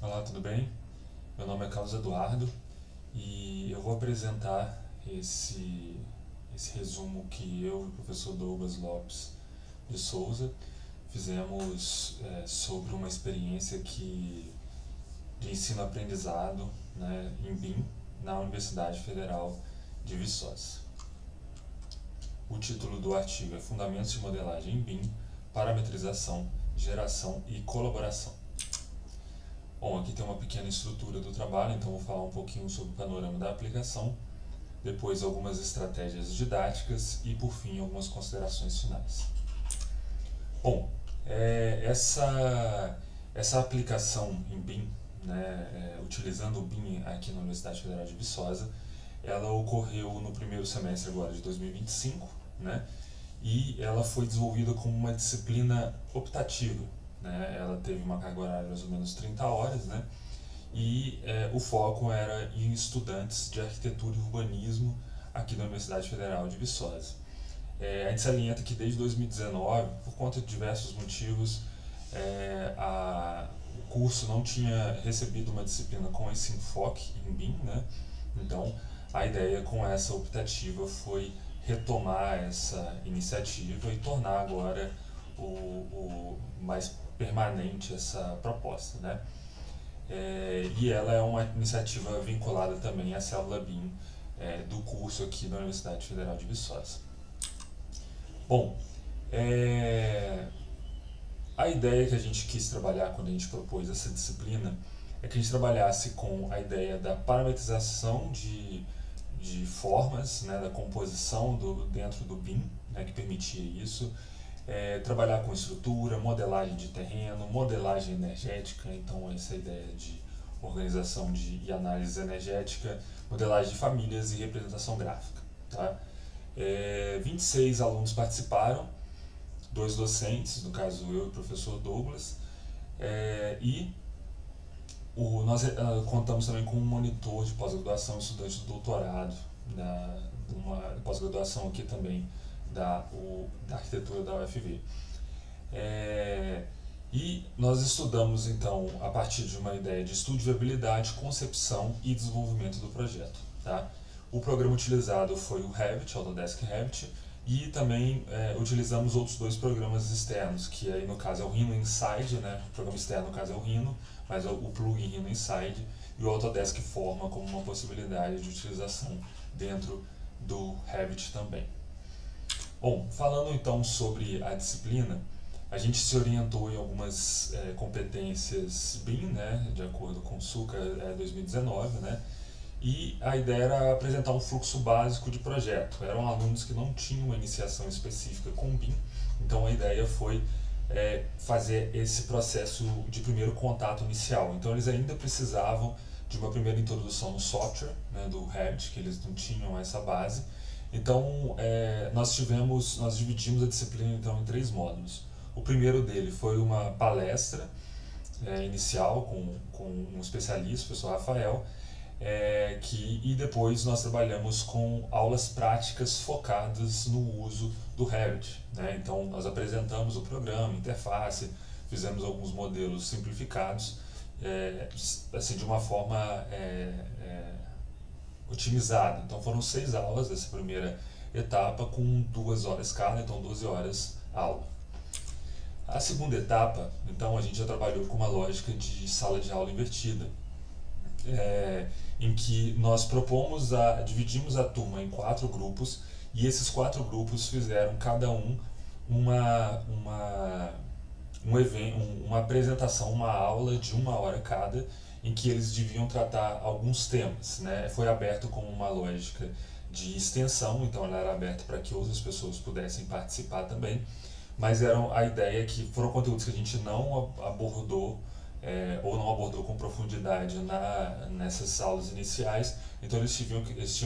Olá, tudo bem? Meu nome é Carlos Eduardo e eu vou apresentar esse resumo que eu e o professor Douglas Lopes de Souza fizemos sobre uma experiência de ensino-aprendizado, né, em BIM na Universidade Federal de Viçosa. O título do artigo é Fundamentos de Modelagem em BIM, Parametrização, Geração e Colaboração. Bom, aqui tem uma pequena estrutura do trabalho, então vou falar um pouquinho sobre o panorama da aplicação, depois algumas estratégias didáticas e, por fim, algumas considerações finais. Bom, essa aplicação em BIM, né, utilizando o BIM aqui na Universidade Federal de Viçosa, ela ocorreu no primeiro semestre agora de 2025, né, e ela foi desenvolvida como uma disciplina optativa, né, ela teve uma carga horária de mais ou menos 30 horas, né, e o foco era em estudantes de arquitetura e urbanismo aqui da Universidade Federal de Viçosa. A gente salienta que desde 2019, por conta de diversos motivos, o curso não tinha recebido uma disciplina com esse enfoque em BIM, né? Então, a ideia com essa optativa foi retomar essa iniciativa e tornar agora o mais permanente essa proposta, né? E ela é uma iniciativa vinculada também à célula BIM do curso aqui da Universidade Federal de Viçosa. Bom, a ideia que a gente quis trabalhar quando a gente propôs essa disciplina é que a gente trabalhasse com a ideia da parametrização de formas, né, da composição dentro do BIM, né, que permitia isso, trabalhar com estrutura, modelagem de terreno, modelagem energética, então essa ideia de organização e análise energética, modelagem de famílias e representação gráfica. Tá? 26 alunos participaram, 2 docentes, no caso eu e o professor Douglas, e nós contamos também com um monitor de pós-graduação, estudante do doutorado, uma pós-graduação aqui também da arquitetura da UFV. E nós estudamos então a partir de uma ideia de estudo de viabilidade, concepção e desenvolvimento do projeto. Tá? O programa utilizado foi o Revit, Autodesk Revit, e também utilizamos outros dois programas externos, que aí no caso é o Rhino Inside, né? O programa externo no caso é o Rhino, mas o plugin Rhino Inside, e o Autodesk Forma como uma possibilidade de utilização dentro do Revit também. Bom, falando então sobre a disciplina, a gente se orientou em algumas competências BIM, né, de acordo com o SUCA 2019, né, e a ideia era apresentar um fluxo básico de projeto. Eram alunos que não tinham uma iniciação específica com BIM, então a ideia foi fazer esse processo de primeiro contato inicial. Então eles ainda precisavam de uma primeira introdução no software, né, do Revit, que eles não tinham essa base. Então nós dividimos a disciplina então em 3 módulos. O primeiro dele foi uma palestra inicial com um especialista, o professor Rafael, e depois nós trabalhamos com aulas práticas focadas no uso do Revit, né? Então nós apresentamos o programa, interface, fizemos alguns modelos simplificados, assim, de uma forma otimizada. Então foram 6 aulas dessa primeira etapa com 2 horas cada, então 12 horas aula. A segunda etapa, então, a gente já trabalhou com uma lógica de sala de aula invertida, em que nós dividimos a turma em 4 grupos, e esses 4 grupos fizeram cada uma apresentação, uma aula de 1 hora cada, em que eles deviam tratar alguns temas, né? Foi aberto com uma lógica de extensão, então ela era aberta para que outras pessoas pudessem participar também, mas a ideia que foram conteúdos que a gente não abordou ou não abordou com profundidade nessas aulas iniciais, então eles tinham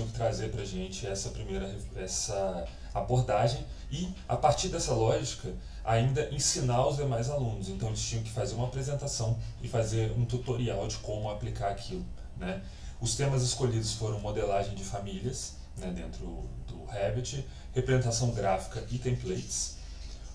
que trazer para a gente essa abordagem e, a partir dessa lógica, ainda ensinar os demais alunos. Então eles tinham que fazer uma apresentação e fazer um tutorial de como aplicar aquilo, né? Os temas escolhidos foram modelagem de famílias, né, dentro do Revit, representação gráfica e templates,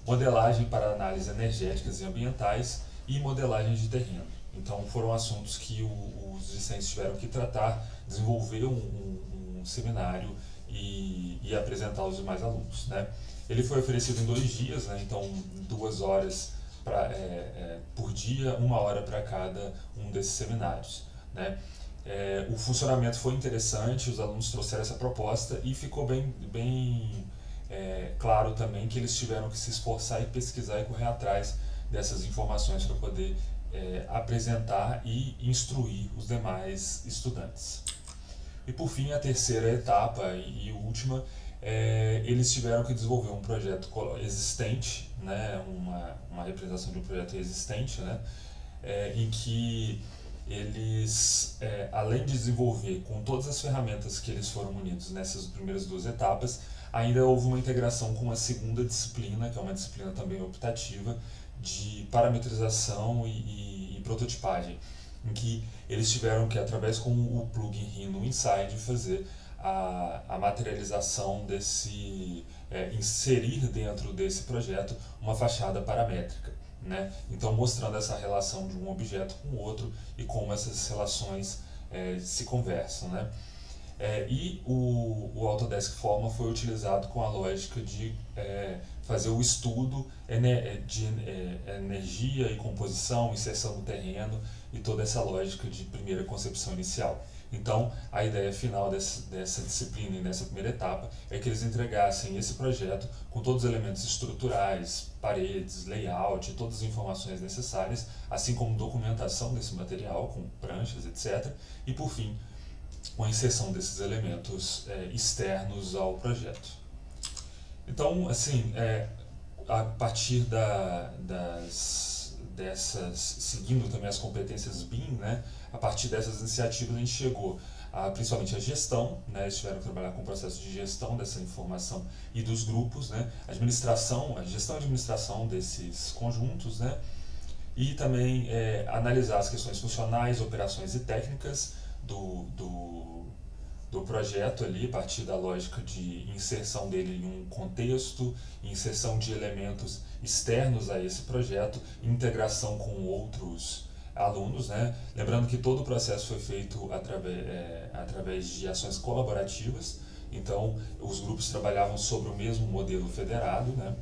modelagem para análises energéticas e ambientais e modelagem de terreno. Então foram assuntos que os discentes tiveram que tratar, desenvolver um seminário e apresentar aos demais alunos, né? Ele foi oferecido em 2 dias, né? Então 2 horas por dia, 1 hora para cada um desses seminários, né? O funcionamento foi interessante, os alunos trouxeram essa proposta e ficou bem claro também que eles tiveram que se esforçar e pesquisar e correr atrás dessas informações para poder apresentar e instruir os demais estudantes. E por fim, a terceira etapa e última, eles tiveram que desenvolver um projeto existente, né, uma representação de um projeto existente, né, em que eles, além de desenvolver com todas as ferramentas que eles foram munidos nessas primeiras 2 etapas, ainda houve uma integração com uma segunda disciplina, que é uma disciplina também optativa, de parametrização e prototipagem, em que eles tiveram que, através com o plugin Rhino Inside, fazer a materialização inserir dentro desse projeto uma fachada paramétrica, né? Então mostrando essa relação de um objeto com o outro e como essas relações se conversam, né? E o Autodesk Forma foi utilizado com a lógica de fazer o estudo de energia e composição, inserção no terreno e toda essa lógica de primeira concepção inicial. Então, a ideia final dessa disciplina e nessa primeira etapa é que eles entregassem esse projeto com todos os elementos estruturais, paredes, layout, todas as informações necessárias, assim como documentação desse material, com pranchas, etc. E, por fim, com a inserção desses elementos externos ao projeto. Então, assim, a partir dessas, seguindo também as competências BIM, né, a partir dessas iniciativas a gente chegou principalmente a gestão, né, eles tiveram que trabalhar com o processo de gestão dessa informação e dos grupos, né, a gestão e administração desses conjuntos, né, e também analisar as questões funcionais, operações e técnicas do projeto ali, a partir da lógica de inserção dele em um contexto, inserção de elementos externos a esse projeto, integração com outros alunos, né? Lembrando que todo o processo foi feito através de ações colaborativas, então os grupos trabalhavam sobre o mesmo modelo federado, né?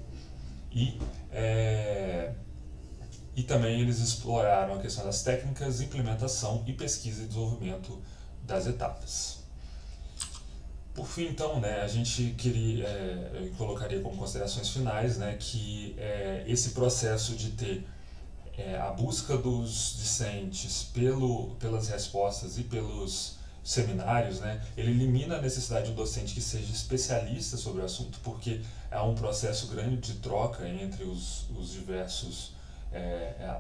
E também eles exploraram a questão das técnicas, implementação e pesquisa e desenvolvimento das etapas. Por fim, então, né, a gente eu colocaria como considerações finais, né, que esse processo de ter a busca dos discentes pelas respostas e pelos seminários, né, ele elimina a necessidade de um docente que seja especialista sobre o assunto, porque há um processo grande de troca entre os diversos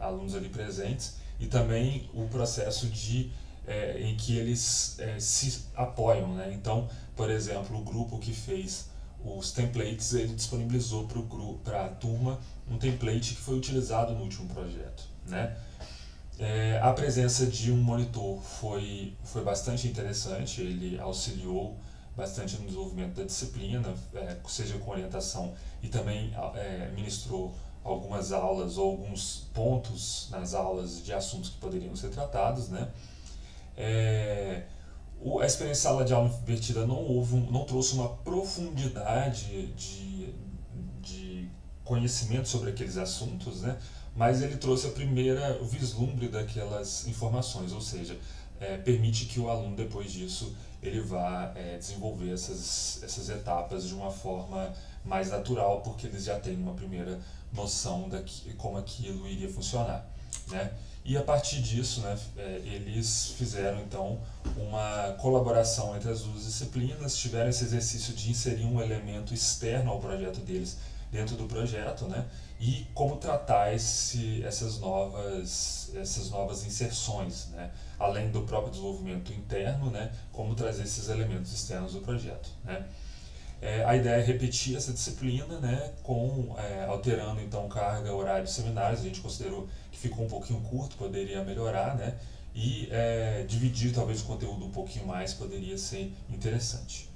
alunos ali presentes, e também o processo em que eles se apoiam, né? Então, por exemplo, o grupo que fez os templates, ele disponibilizou para a turma um template que foi utilizado no último projeto, né? A presença de um monitor foi bastante interessante, ele auxiliou bastante no desenvolvimento da disciplina, seja com orientação, e também ministrou algumas aulas ou alguns pontos nas aulas de assuntos que poderiam ser tratados, né? A experiência sala de aula invertida não trouxe uma profundidade de conhecimento sobre aqueles assuntos, né? Mas ele trouxe o vislumbre daquelas informações, ou seja, permite que o aluno, depois disso, ele vá desenvolver essas etapas de uma forma mais natural, porque eles já têm uma primeira noção de como aquilo iria funcionar, né? E a partir disso, né, eles fizeram então uma colaboração entre as duas disciplinas, tiveram esse exercício de inserir um elemento externo ao projeto deles dentro do projeto, né, e como tratar essas novas inserções, né, além do próprio desenvolvimento interno, né, como trazer esses elementos externos do projeto, né. A ideia é repetir essa disciplina, né, alterando então carga, horário de seminários. A gente considerou que ficou um pouquinho curto, poderia melhorar, né, e dividir talvez o conteúdo um pouquinho mais poderia ser interessante.